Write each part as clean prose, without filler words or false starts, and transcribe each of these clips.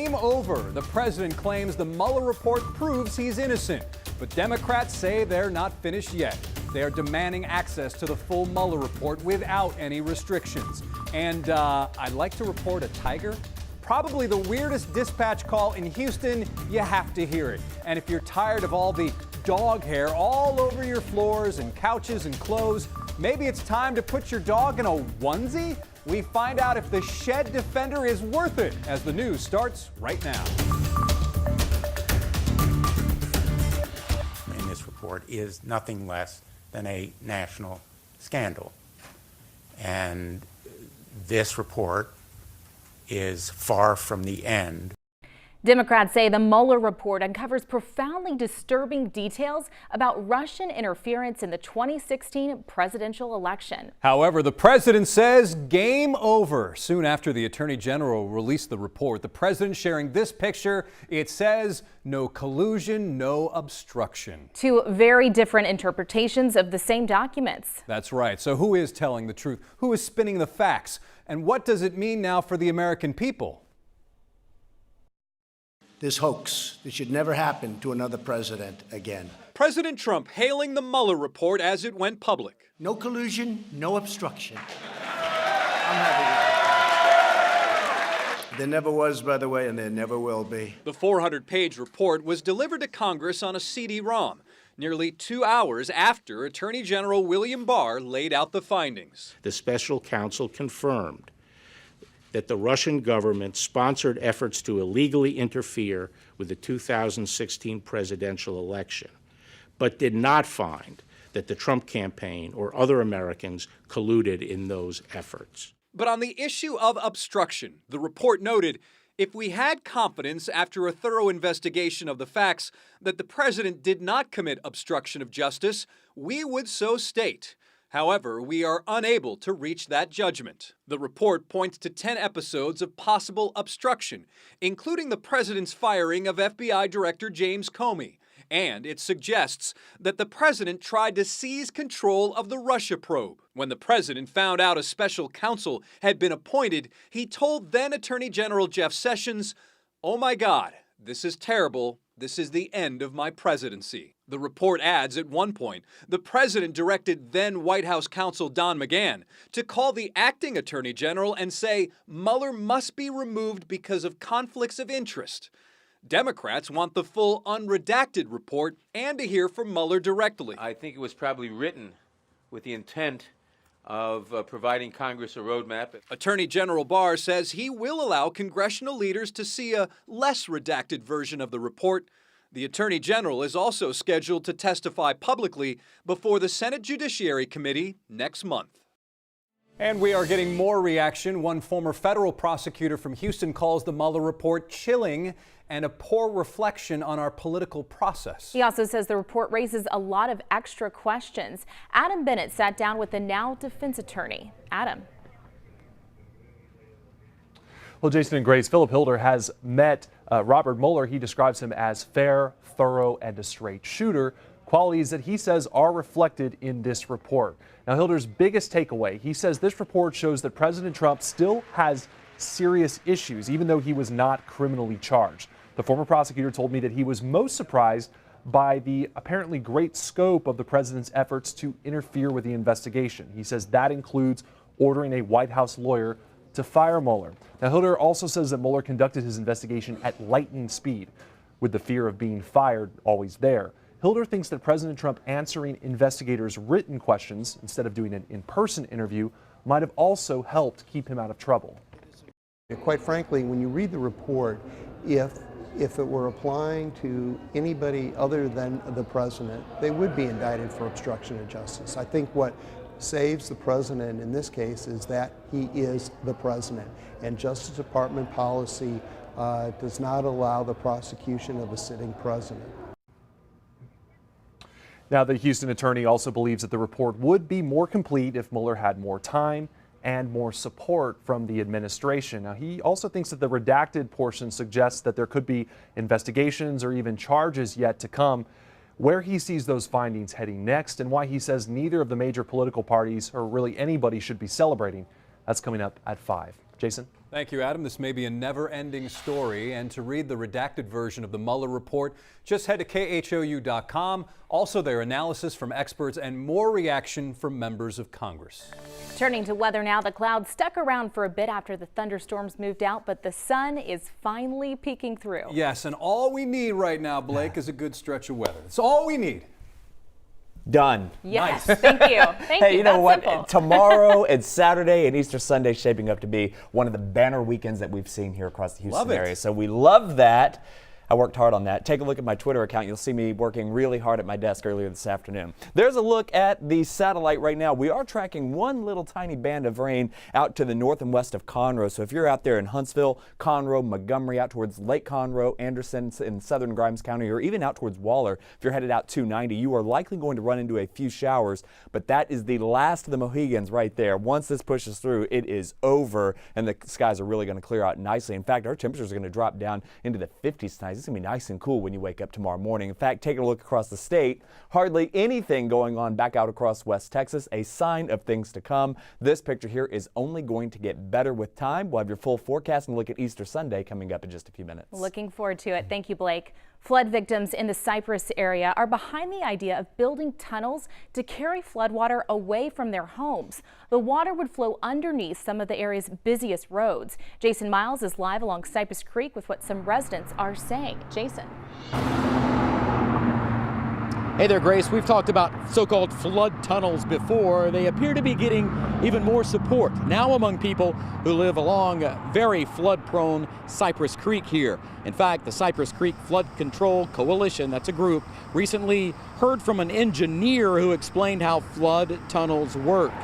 Game over. The president claims the Mueller report proves he's innocent, but Democrats say they're not finished yet. They are demanding access to the full Mueller report without any restrictions. And I'd like to report a tiger. Probably the weirdest dispatch call in Houston. You have to hear it. And if you're tired of all the dog hair all over your floors and couches and clothes, maybe it's time to put your dog in a onesie? We find out if the Shed Defender is worth it as the news starts right now. In this report is nothing less than a national scandal. And this report is far from the end. Democrats say the Mueller report uncovers profoundly disturbing details about Russian interference in the 2016 presidential election. However, the president says game over. Soon after the attorney general released the report, the president sharing this picture. It says no collusion, no obstruction. Two very different interpretations of the same documents. That's right. So who is telling the truth? Who is spinning the facts? And what does it mean now for the American people? This hoax that should never happen to another president again. President Trump hailing the Mueller report as it went public. No collusion, no obstruction. I'm happy. There never was, by the way, and there never will be. The 400-page report was delivered to Congress on a CD-ROM, nearly 2 hours after Attorney General William Barr laid out the findings. The special counsel confirmed that the Russian government sponsored efforts to illegally interfere with the 2016 presidential election, but did not find that the Trump campaign or other Americans colluded in those efforts. But on the issue of obstruction, the report noted, if we had confidence after a thorough investigation of the facts that the president did not commit obstruction of justice, we would so state. However, we are unable to reach that judgment. The report points to 10 episodes of possible obstruction, including the president's firing of FBI Director James Comey. And it suggests that the president tried to seize control of the Russia probe. When the president found out a special counsel had been appointed, he told then Attorney General Jeff Sessions, "Oh my God, this is terrible. This is the end of my presidency." The report adds at one point, the president directed then White House counsel Don McGahn to call the acting attorney general and say Mueller must be removed because of conflicts of interest. Democrats want the full unredacted report and to hear from Mueller directly. I think it was probably written with the intent of providing Congress a roadmap. Attorney General Barr says he will allow congressional leaders to see a less redacted version of the report. The Attorney General is also scheduled to testify publicly before the Senate Judiciary Committee next month. And we are getting more reaction. One former federal prosecutor from Houston calls the Mueller report chilling and a poor reflection on our political process. He also says the report raises a lot of extra questions. Adam Bennett sat down with the now defense attorney. Adam. Well, Jason and Grace, Philip Hilder has met Robert Mueller. He describes him as fair, thorough, and a straight shooter, qualities that he says are reflected in this report. Now, Hilder's biggest takeaway, he says this report shows that President Trump still has serious issues, even though he was not criminally charged. The former prosecutor told me that he was most surprised by the apparently great scope of the president's efforts to interfere with the investigation. He says that includes ordering a White House lawyer to fire Mueller. Now, Hilder also says that Mueller conducted his investigation at lightning speed, with the fear of being fired always there. Hilder thinks that President Trump answering investigators' written questions instead of doing an in-person interview might have also helped keep him out of trouble. Quite frankly, when you read the report, if it were applying to anybody other than the president, they would be indicted for obstruction of justice. I think what saves the president in this case is that he is the president, and Justice Department policy does not allow the prosecution of a sitting president. Now, the Houston attorney also believes that the report would be more complete if Mueller had more time and more support from the administration. Now, he also thinks that the redacted portion suggests that there could be investigations or even charges yet to come. Where he sees those findings heading next and why he says neither of the major political parties or really anybody should be celebrating, that's coming up at 5. Jason? Thank you, Adam. This may be a never-ending story, and to read the redacted version of the Mueller report, just head to KHOU.com. Also, their analysis from experts and more reaction from members of Congress. Turning to weather now, the clouds stuck around for a bit after the thunderstorms moved out, but the sun is finally peeking through. Yes, and all we need right now, Blake, is a good stretch of weather. That's all we need. Done. Yes, Nice. thank you. Thank Hey, you. you know That's what? simple. Tomorrow and Saturday and Easter Sunday shaping up to be one of the banner weekends that we've seen here across the Houston Love it. area. So we love that. I worked hard on that. Take a look at my Twitter account. You'll see me working really hard at my desk earlier this afternoon. There's a look at the satellite right now. We are tracking one little tiny band of rain out to the north and west of Conroe. So if you're out there in Huntsville, Conroe, Montgomery, out towards Lake Conroe, Anderson in southern Grimes County, or even out towards Waller, if you're headed out 290, you are likely going to run into a few showers. But that is the last of the Mohegans right there. Once this pushes through, it is over, and the skies are really going to clear out nicely. In fact, our temperatures are going to drop down into the 50s tonight. It's going to be nice and cool when you wake up tomorrow morning. In fact, taking a look across the state, hardly anything going on back out across West Texas, a sign of things to come. This picture here is only going to get better with time. We'll have your full forecast and look at Easter Sunday coming up in just a few minutes. Looking forward to it. Thank you, Blake. Flood victims in the Cypress area are behind the idea of building tunnels to carry floodwater away from their homes. The water would flow underneath some of the area's busiest roads. Jason Miles is live along Cypress Creek with what some residents are saying. Jason. Hey there, Grace. We've talked about so-called flood tunnels before. They appear to be getting even more support now among people who live along very flood-prone Cypress Creek here. In fact, the Cypress Creek Flood Control Coalition, that's a group, recently heard from an engineer who explained how flood tunnels work.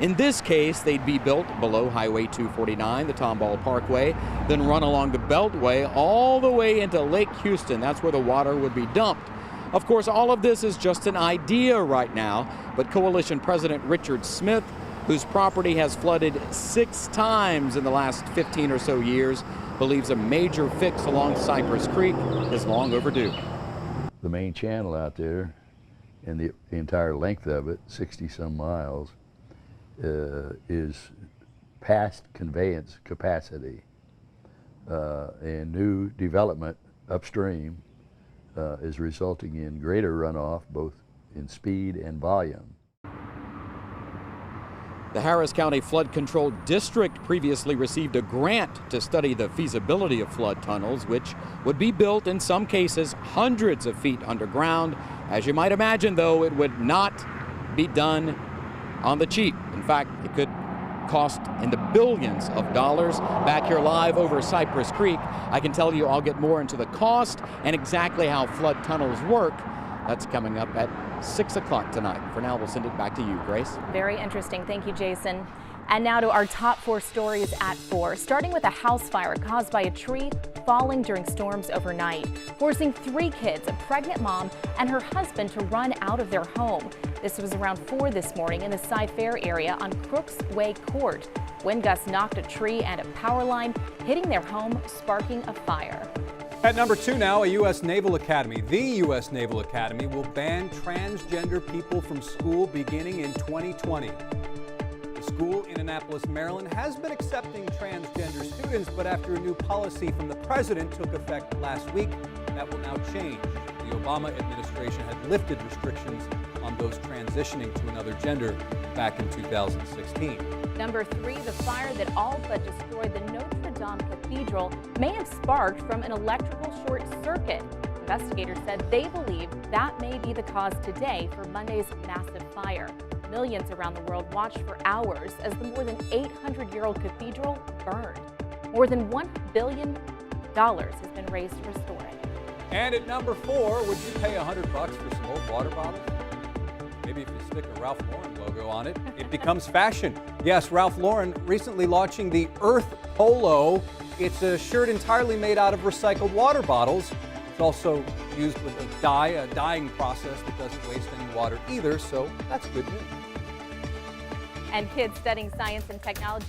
In this case, they'd be built below Highway 249, the Tomball Parkway, then run along the Beltway all the way into Lake Houston. That's where the water would be dumped. Of course, all of this is just an idea right now, but Coalition President Richard Smith, whose property has flooded 6 times in the last 15 or so years, believes a major fix along Cypress Creek is long overdue. The main channel out there, and the entire length of it, 60-some miles, is past conveyance capacity, and new development upstream is resulting in greater runoff, both in speed and volume. The Harris County Flood Control District previously received a grant to study the feasibility of flood tunnels, which would be built in some cases hundreds of feet underground. As you might imagine, though, it would not be done on the cheap. In fact, it could cost in the billions of dollars. Back here live over Cypress Creek, I can tell you I'll get more into the cost and exactly how flood tunnels work. That's coming up at 6 o'clock tonight. For now, we'll send it back to you, Grace. Very interesting. Thank you, Jason. And now to our top 4 stories at 4, starting with a house fire caused by a tree falling during storms overnight, forcing 3 kids, a pregnant mom and her husband, to run out of their home. This was around 4 this morning in the Cy-Fair area on Crooks Way Court. Wind gusts knocked a tree and a power line, hitting their home, sparking a fire. At number 2 now, a U.S. Naval Academy. The U.S. Naval Academy will ban transgender people from school beginning in 2020. The school in Annapolis, Maryland, has been accepting transgender students, but after a new policy from the president took effect last week, that will now change. The Obama administration had lifted restrictions on those transitioning to another gender back in 2016. Number 3, the fire that all but destroyed the Notre Dame Cathedral may have sparked from an electrical short circuit. Investigators said they believe that may be the cause today for Monday's massive fire. Millions around the world watched for hours as the more than 800-year-old cathedral burned. More than $1 billion has been raised to restore it. And at number 4, would you pay $100 for some old water bottles? Maybe if you stick a Ralph Lauren logo on it, it becomes fashion. Yes, Ralph Lauren recently launching the Earth Polo. It's a shirt entirely made out of recycled water bottles. It's also used with a dyeing process that doesn't waste any water either, so that's good news. And kids studying science and technology